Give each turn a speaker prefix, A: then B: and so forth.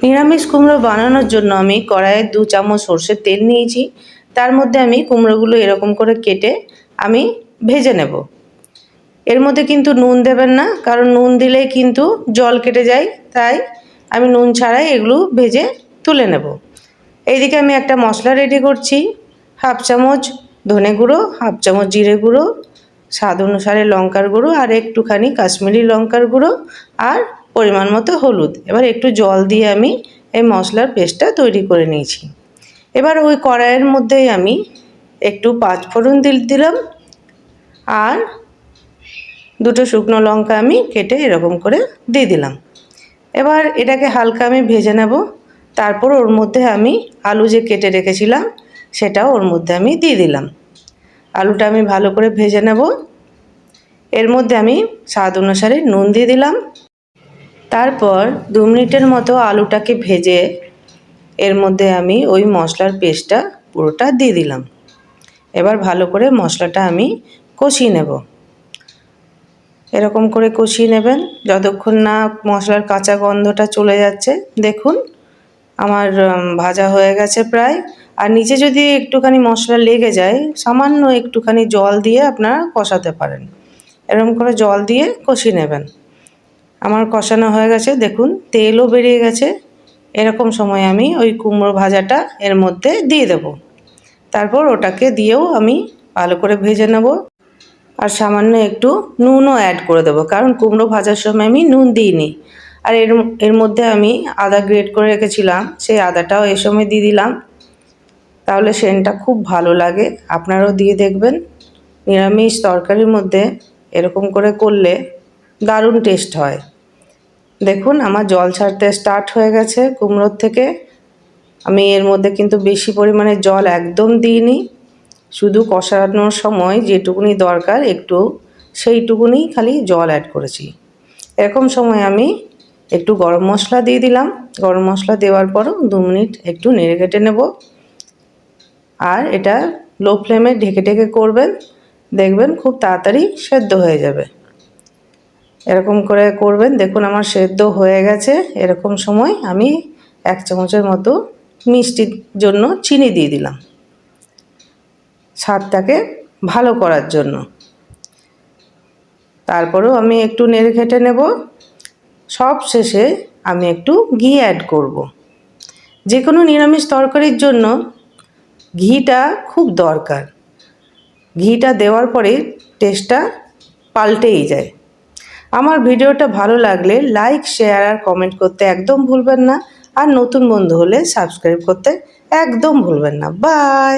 A: নিরামিষ কুমড়ো বানানোর জন্য আমি কড়াইয়ে 2 চামচ সরষের তেল নিয়েছি। তার মধ্যে আমি কুমড়োগুলো এরকম করে কেটে আমি ভেজে নেব। এর মধ্যে কিন্তু নুন দেবেন না, কারণ নুন দিলেই কিন্তু জল কেটে যায়, তাই আমি নুন ছাড়াই এগুলো ভেজে তুলে নেব। এইদিকে আমি একটা মশলা রেডি করছি। 1/2 চামচ ধনে গুঁড়ো, 1/2 চামচ জিরে গুঁড়ো, স্বাদ অনুসারে লঙ্কার গুঁড়ো আর একটুখানি কাশ্মীরি লঙ্কার গুঁড়ো আর পরিমাণ মতো হলুদ। এবার একটু জল দিয়ে আমি এই মশলার পেস্টটা তৈরি করে নিয়েছি। এবার ওই কড়াইয়ের মধ্যেই আমি একটু 5 ফোড়ন দিলাম আর 2টো শুকনো লঙ্কা আমি কেটে এরকম করে দিয়ে দিলাম। এবার এটাকে হালকা আমি ভেজে নেব। তারপর ওর মধ্যে আমি আলু যে কেটে রেখেছিলাম সেটাও ওর মধ্যে আমি দিয়ে দিলাম। আলুটা আমি ভালো করে ভেজে নেব। এর মধ্যে আমি স্বাদ অনুসারে নুন দিয়ে দিলাম। তারপর 2 মিনিটের মতো আলুটাকে ভেজে এর মধ্যে আমি ওই মশলার পেস্টটা পুরোটা দিয়ে দিলাম। এবার ভালো করে মশলাটা আমি কষিয়ে নেব। এরকম করে কষিয়ে নেবেন যতক্ষণ না মশলার কাঁচা গন্ধটা চলে যাচ্ছে। দেখুন আমার ভাজা হয়ে গেছে প্রায়। আর নিচে যদি একটুখানি মশলা লেগে যায়, সামান্য একটুখানি জল দিয়ে আপনারা কষাতে পারেন। এরকম করে জল দিয়ে কষিয়ে নেবেন। আমার কষানো হয়ে গেছে, দেখুন তেলও বেরিয়ে গেছে। এরকম সময় আমি ওই কুমড়ো ভাজাটা এর মধ্যে দিয়ে দেব। তারপর ওটাকে দিয়েও আমি ভালো করে ভেজে নেব। আর সামান্য একটু নুনও অ্যাড করে দেবো, কারণ কুমড়ো ভাজার সময় আমি নুন দিইনি। আর এর মধ্যে আমি আদা গ্রেট করে রেখেছিলাম, সেই আদাটাও এর সময় দিয়ে দিলাম। তাহলে সেন্টটা খুব ভালো লাগে, আপনারাও দিয়ে দেখবেন। নিরামিষ তরকারির মধ্যে এরকম করে করলে দারুণ টেস্ট হয়। দেখুন আমার জল ছাড়তে স্টার্ট হয়ে গেছে কুমড়োর থেকে। আমি এর মধ্যে কিন্তু বেশি পরিমাণে জল একদম দিইনি, শুধু কষানোর সময় যেটুকুনি দরকার একটু সেইটুকুনি খালি জল অ্যাড করেছি। এরকম সময় আমি একটু গরম মশলা দিয়ে দিলাম। গরম মশলা দেওয়ার পরও 2 মিনিট একটু নেড়ে কেটে নেব। আর এটা লো ফ্লেমে ঢেকে ঢেকে করবেন, দেখবেন খুব তাড়াতাড়ি সেদ্ধ হয়ে যাবে। এরকম করে করবেন। দেখুন আমার সেদ্ধ হয়ে গেছে। এরকম সময় আমি 1 চামচের মতো মিষ্টির জন্য চিনি দিয়ে দিলাম, স্বাদটাকে ভালো করার জন্য। তারপরেও আমি একটু নেড়ে ঘেটে নেব। সব শেষে আমি একটু ঘি অ্যাড করব। যে কোনো নিরামিষ তরকারির জন্য ঘিটা খুব দরকার। ঘিটা দেওয়ার পরে টেস্টটা পাল্টেই যায়। আমার ভিডিওটা ভালো লাগলে লাইক, শেয়ার আর কমেন্ট করতে একদম ভুলবেন না। আর নতুন বন্ধু হলে সাবস্ক্রাইব করতে একদম ভুলবেন না। বাই।